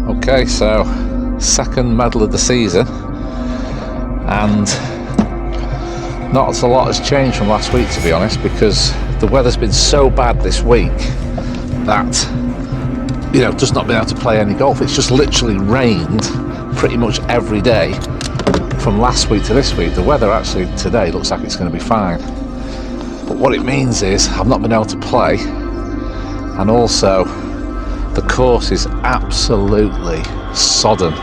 Okay, so second medal of the season, and not a lot has changed from last week, to be honest, because the weather's been so bad this week that, you know, just not been able to play any golf. It's just literally rained pretty much every day from last week to this week. The weather actually today looks like it's going to be fine, but what it means is I've not been able to play, and also the course is absolutely sodden.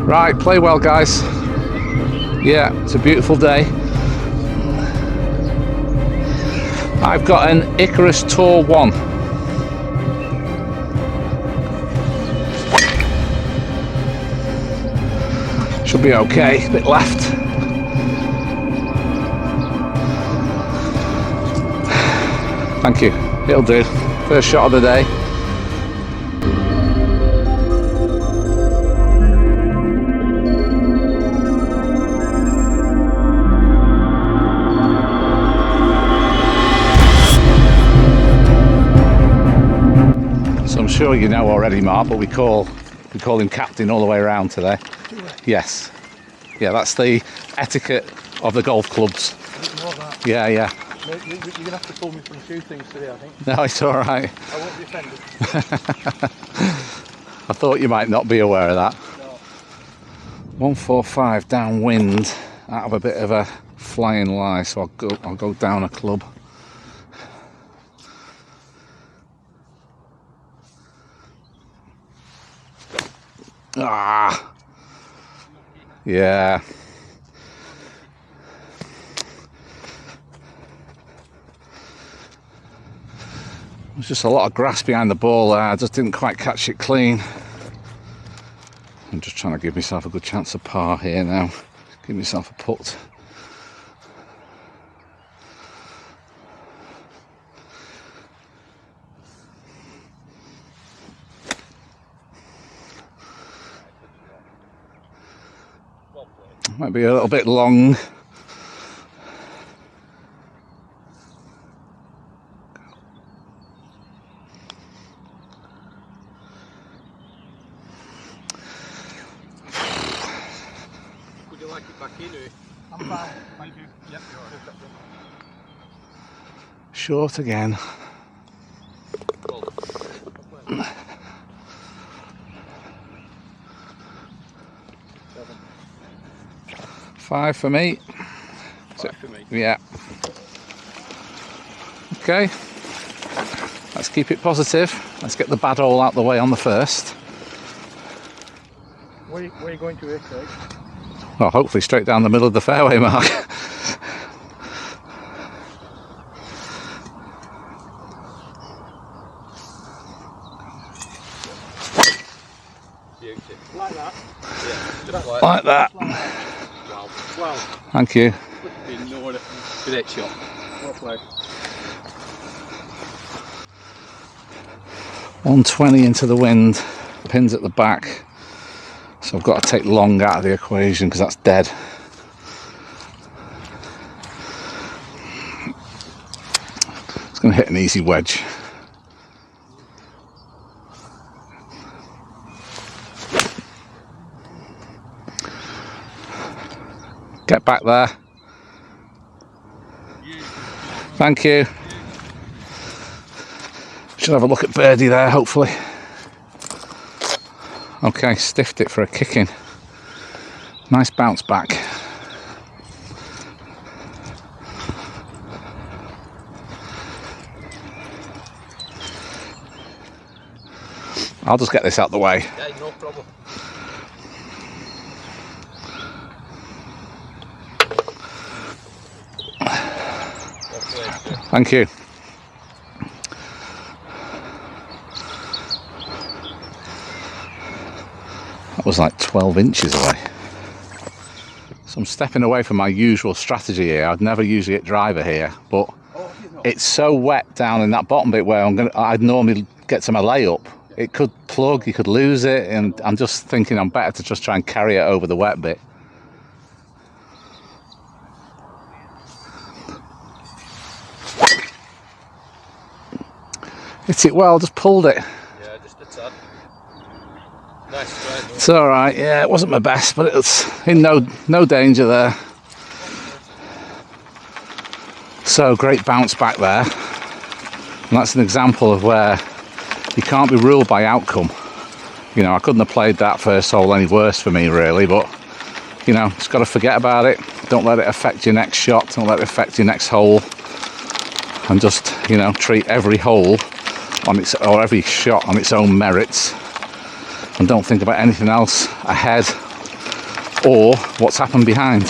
Right, play well, guys. Yeah, it's a beautiful day. I've got an Icarus Tour 1. Should be okay, a bit left. Thank you, it'll do. First shot of the day. So I'm sure you know already, Mark, but we call him captain all the way around today. Yes. Yeah, that's the etiquette of the golf clubs. Yeah, yeah. You're going to have to pull me from a few things today, I think. No, it's all right. I won't be offended. I thought you might not be aware of that. No. 145 downwind, out of a bit of a flying lie, so I'll go down a club. Ah, yeah. There's just a lot of grass behind the ball there. I just didn't quite catch it clean. I'm just trying to give myself a good chance of par here now. Give myself a putt. Might be a little bit long. Would you like it back in? I'm fine, thank you. Yep, Short again. Five for me. Five for me. Yeah. Okay. Let's keep it positive. Let's get the bad hole out the way on the first. Where are you going to here, Craig? Well, hopefully straight down the middle of the fairway, Mark. Like that? Yeah, just Like that. Wow. Wow. Thank you. Great shot. Well played. 120 into the wind, pins at the back, so I've got to take long out of the equation because that's dead. It's going to hit an easy wedge. Get back there. Thank you. Should have a look at birdie there, hopefully. Okay, stiffed it for a kick in. Nice bounce back. I'll just get this out the way. Yeah, no problem. Thank you. That was like 12 inches away. So I'm stepping away from my usual strategy here. I'd never usually hit driver here, but it's so wet down in that bottom bit where I'd normally get to my layup. It could plug, you could lose it, and I'm just thinking I'm better to just try and carry it over the wet bit. Hit it well, just pulled it. Yeah, just a tad. Nice straight. It's alright, yeah, it wasn't my best, but it's in no danger there. So, great bounce back there. And that's an example of where you can't be ruled by outcome. You know, I couldn't have played that first hole any worse for me, really, but, you know, just got to forget about it. Don't let it affect your next shot, don't let it affect your next hole. And just, you know, treat every hole on its, or every shot on its own merits. And don't think about anything else ahead or what's happened behind.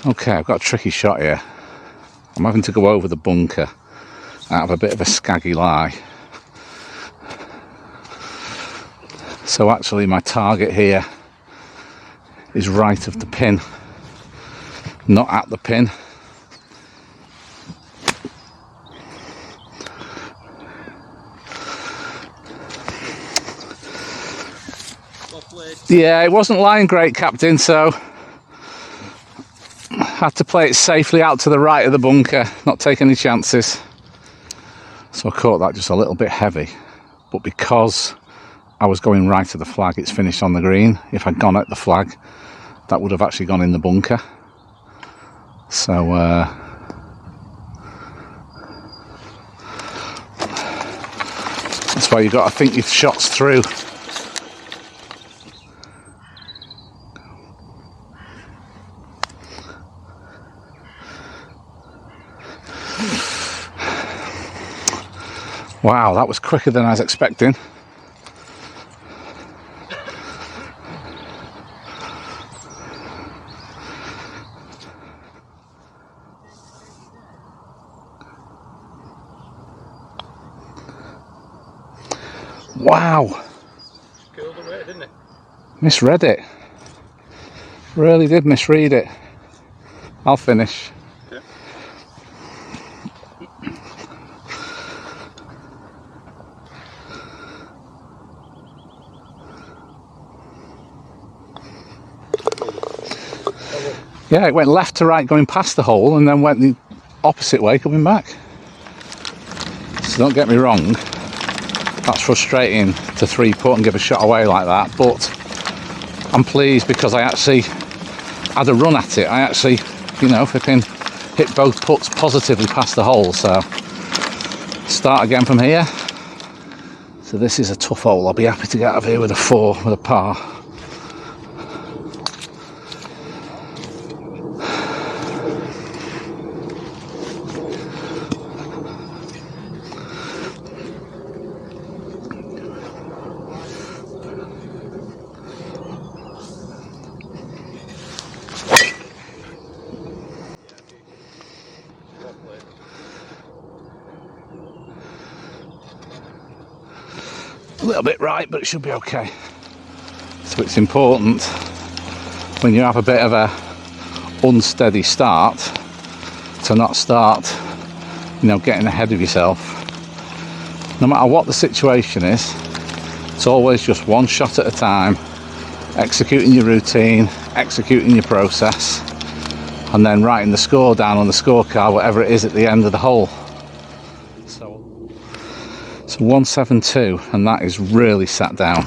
Okay, I've got a tricky shot here. I'm having to go over the bunker out of a bit of a scaggy lie. So actually my target here is right of the pin, not at the pin. Yeah, it wasn't lying great, Captain, so I had to play it safely out to the right of the bunker, not take any chances. So I caught that just a little bit heavy, but because I was going right at the flag, it's finished on the green. If I'd gone at the flag, that would have actually gone in the bunker. So that's why you've got to think your shots through. Wow, that was quicker than I was expecting. Wow. Curled away, didn't it? Misread it. Really did misread it. I'll finish. Yeah. Yeah, it went left to right going past the hole and then went the opposite way coming back. So don't get me wrong, that's frustrating to three putt and give a shot away like that, but I'm pleased because I actually had a run at it. I actually, you know, flipping hit both putts positively past the hole, so start again from here. So this is a tough hole. I'll be happy to get out of here with a 4 with a par. A little bit right, but it should be okay. So it's important when you have a bit of a unsteady start to not start, you know, getting ahead of yourself. No matter what the situation is, it's always just one shot at a time, executing your routine, executing your process, and then writing the score down on the scorecard, whatever it is at the end of the hole. So 172, and that is really sat down.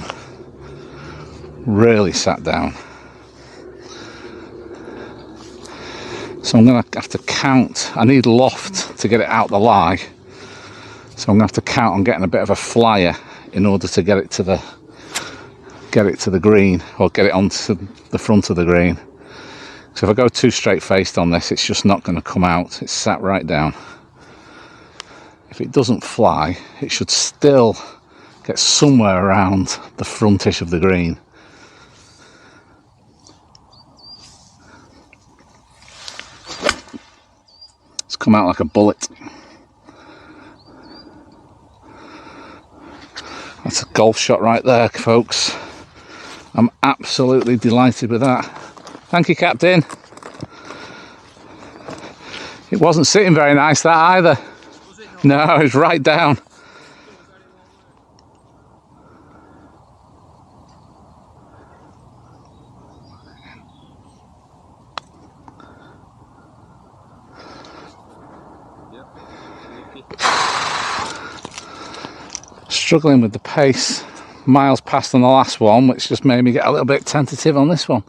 Really sat down. So I'm going to have to count. I need loft to get it out the lie. So I'm going to have to count on getting a bit of a flyer in order to get it to the green, or get it onto the front of the green. So if I go too straight faced on this, it's just not going to come out. It's sat right down. If it doesn't fly, it should still get somewhere around the frontish of the green. It's come out like a bullet. That's a golf shot right there, folks. I'm absolutely delighted with that. Thank you, Captain. It wasn't sitting very nice, that either. No, it was right down. Struggling with the pace. Miles past on the last one, which just made me get a little bit tentative on this one.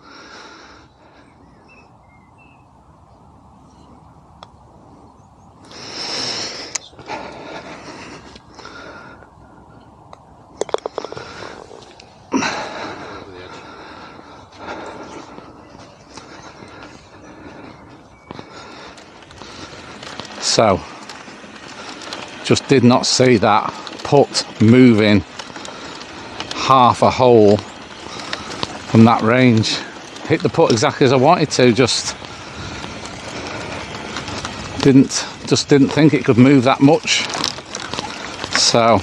So, just did not see that putt moving half a hole from that range. Hit the putt exactly as I wanted to, just didn't think it could move that much. So,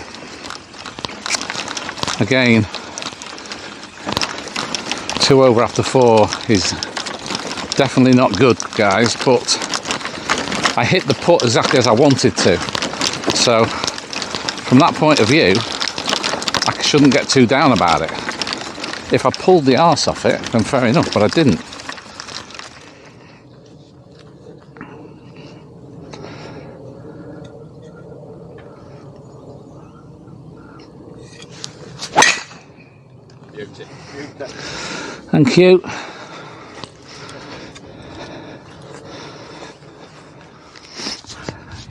again, 2 over after 4 is definitely not good, guys, but I hit the putt exactly as I wanted to. So, from that point of view, I shouldn't get too down about it. If I pulled the arse off it, then fair enough, but I didn't. Beauty. Thank you.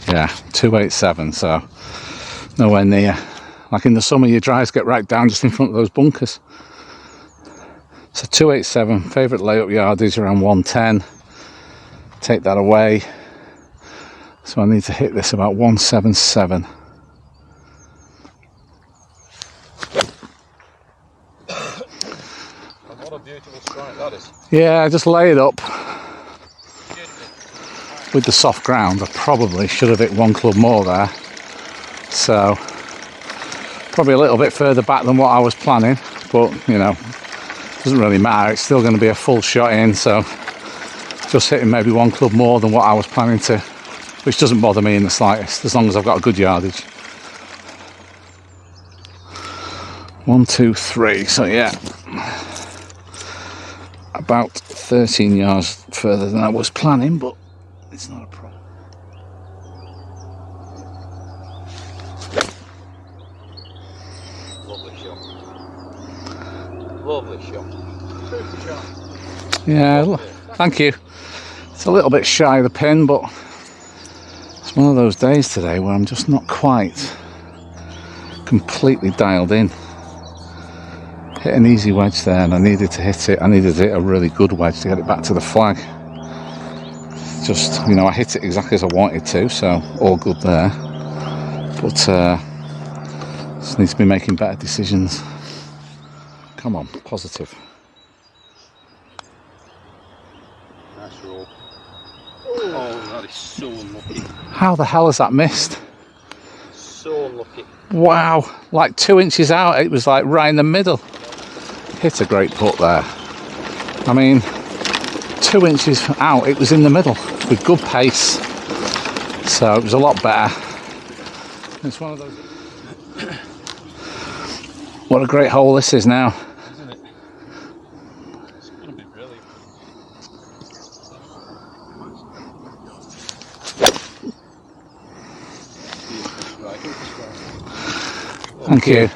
Yeah, 287, so nowhere near. Like in the summer, your drives get right down just in front of those bunkers. So 287, favourite layup yardage around 110. Take that away. So I need to hit this about 177. What a beautiful strike that is. Yeah, I just lay it up with the soft ground. I probably should have hit 1 club more there. So probably a little bit further back than what I was planning, but you know, doesn't really matter. It's still going to be a full shot in, so just hitting maybe 1 club more than what I was planning to, which doesn't bother me in the slightest, as long as I've got a good yardage. 1, 2, 3, so yeah, about 13 yards further than I was planning, but it's not a problem. Lovely shot. Lovely shot. Super shot. Yeah, thank you. It's a little bit shy of the pin, but it's one of those days today where I'm just not quite completely dialed in. Hit an easy wedge there, and I needed to hit it. I needed to hit a really good wedge to get it back to the flag. Just, you know, I hit it exactly as I wanted to, so all good there. But just need to be making better decisions. Come on, positive. Nice roll. Oh, that is so unlucky. How the hell has that missed? So unlucky. Wow, like 2 inches out, it was like right in the middle. Hit a great putt there. I mean, 2 inches out, it was in the middle with good pace. So it was a lot better. It's one of those. What a great hole this is now. Isn't it? It's going to be brilliant. Thank you.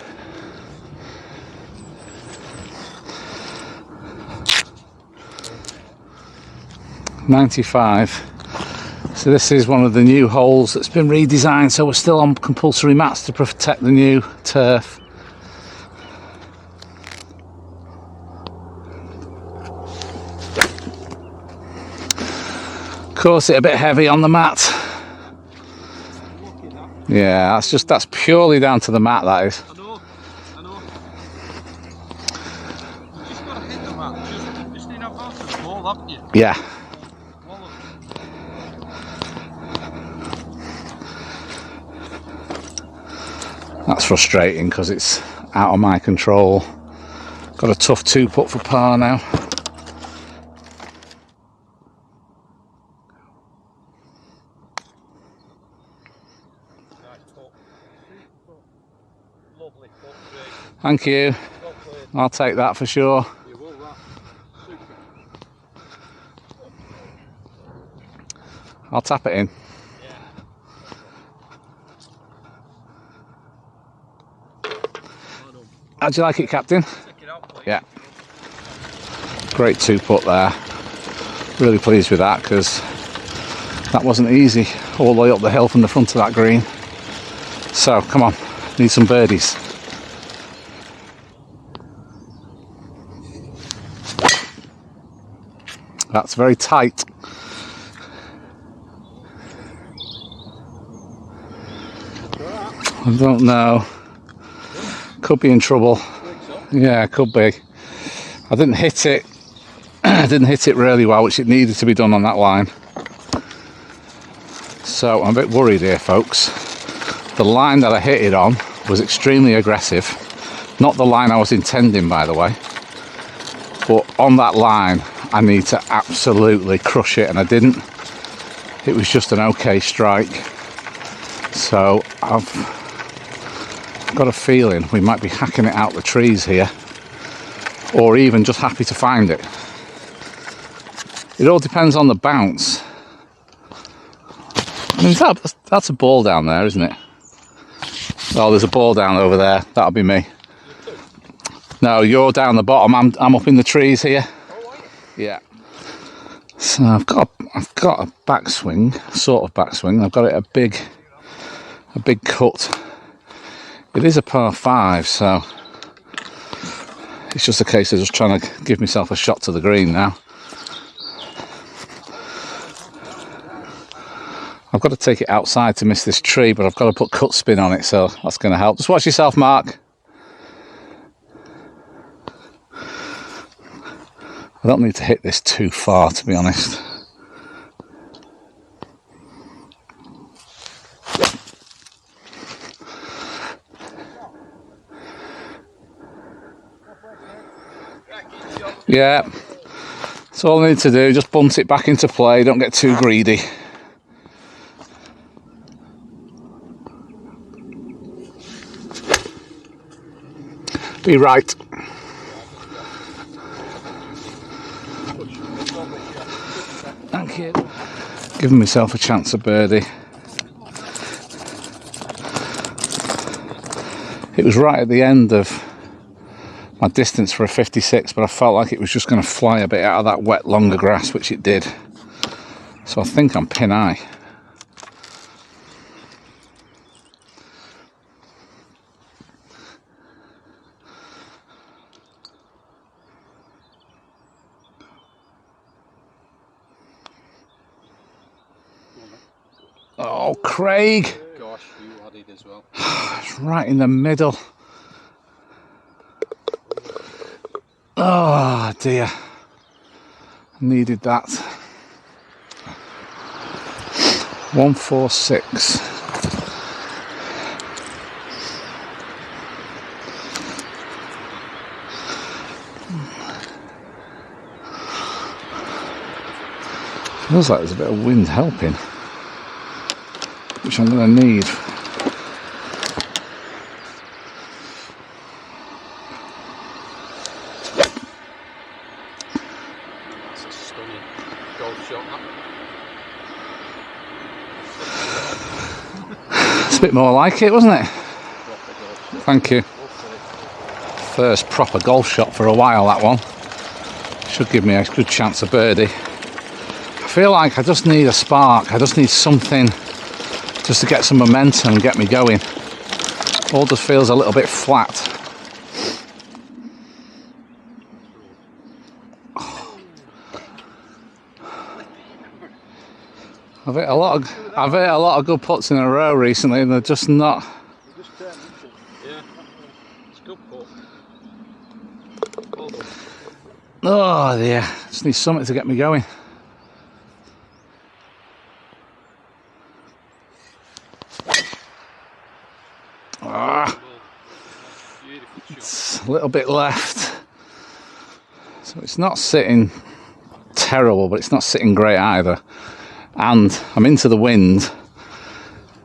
.95. So this is one of the new holes that's been redesigned, so we're still on compulsory mats to protect the new turf. Of course, it's a bit heavy on the mat. Yeah, that's purely down to the mat, that is. I know. You just got to hit the mat. Just need to have both of the ball, haven't you? Yeah. That's frustrating because it's out of my control. Got a tough 2 putt for par now. Nice putt. Lovely putt, Bryson. Thank you. Well played. I'll take that for sure. You will that. Super. I'll tap it in. How'd you like it, Captain? Check it out, please. Yeah. Great 2-putt there. Really pleased with that because that wasn't easy all the way up the hill from the front of that green. So, come on, need some birdies. That's very tight. I don't know. Could be in trouble. Yeah, could be. I didn't hit it. I didn't hit it really well, which it needed to be done on that line. So I'm a bit worried here, folks. The line that I hit it on was extremely aggressive. Not the line I was intending, by the way. But on that line, I need to absolutely crush it, and I didn't. It was just an okay strike. So I've got a feeling we might be hacking it out the trees here, or even just happy to find it. It all depends on the bounce. I mean, that's a ball down there, isn't it? Oh, there's a ball down over there. That'll be me. No, you're down the bottom. I'm up in the trees here. Yeah. So I've got a backswing, sort of backswing. I've got it a big cut. It is a par 5, so it's just a case of just trying to give myself a shot to the green now. I've got to take it outside to miss this tree, but I've got to put cut spin on it, so that's going to help. Just watch yourself, Mark. I don't need to hit this too far, to be honest. Yeah, that's all I need to do, just bunt it back into play, don't get too greedy. Be right. Thank you. Giving myself a chance of birdie. It was right at the end of my distance for a 56, but I felt like it was just going to fly a bit out of that wet, longer grass, which it did. So I think I'm pin high. Oh, Craig! Gosh, you had it as well. It's right in the middle. Oh dear. Needed that. 146. Feels like there's a bit of wind helping, which I'm going to need. That's a stunning golf shot. It's a bit more like it, wasn't it? Thank you. First proper golf shot for a while, that one. Should give me a good chance of birdie. I feel like I just need a spark. I just need something just to get some momentum and get me going. All just feels a little bit flat. I've hit a lot of good putts in a row recently, and they're just not. Yeah, it's a good putt. Well done. Oh dear, just need something to get me going. It's a little bit left, so it's not sitting terrible, but it's not sitting great either. And I'm into the wind,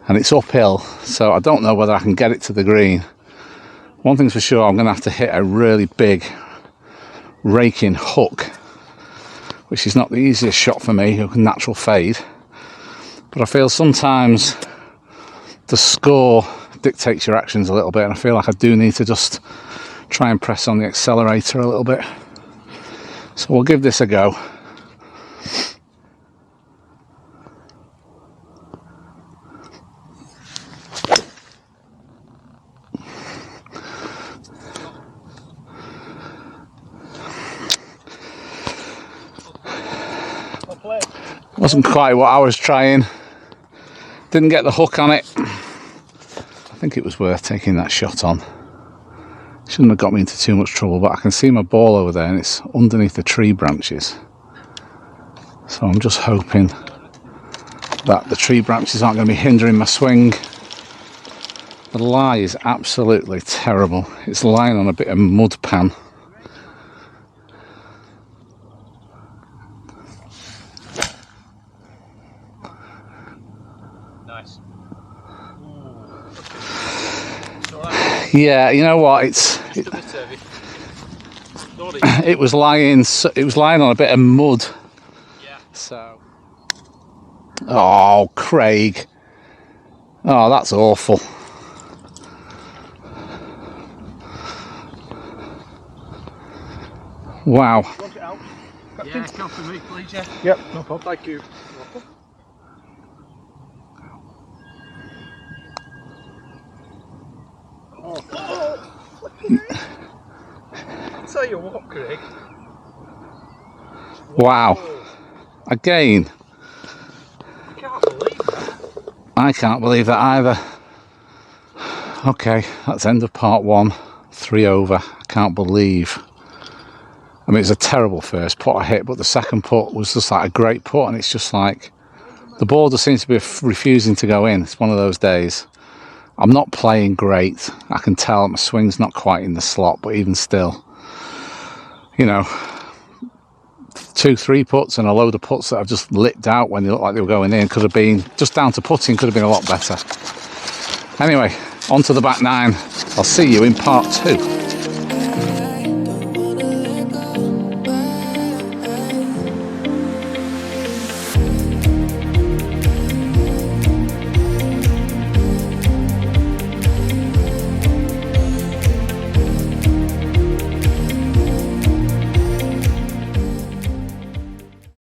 and it's uphill, so I don't know whether I can get it to the green. One thing's for sure, I'm going to have to hit a really big raking hook, which is not the easiest shot for me, a natural fade. But I feel sometimes the score dictates your actions a little bit, and I feel like I do need to just try and press on the accelerator a little bit. So we'll give this a go. Wasn't quite what I was trying. Didn't get the hook on it. I think it was worth taking that shot on. Shouldn't have got me into too much trouble, but I can see my ball over there and it's underneath the tree branches. So I'm just hoping that the tree branches aren't going to be hindering my swing. The lie is absolutely terrible. It's lying on a bit of mud pan. Nice. Yeah, you know what? It was lying on a bit of mud. Yeah. So. Oh, Craig. Oh, that's awful. Wow. Want it out? Yeah, come for me, please. Yeah. Yep, no problem. Thank you. I'll tell you what, Craig. Wow. Again. I can't believe that. I can't believe that either. Okay, that's end of part 1. 3 over. I can't believe. I mean, it's a terrible first putt I hit, but the second putt was just like a great putt, and it's just like the ball just seems to be refusing to go in. It's one of those days. I'm not playing great. I can tell my swing's not quite in the slot, but even still, you know, 2-3 putts and a load of putts that I've just lipped out when they looked like they were going in could have been, just down to putting, could have been a lot better. Anyway, on to the back 9. I'll see you in part 2.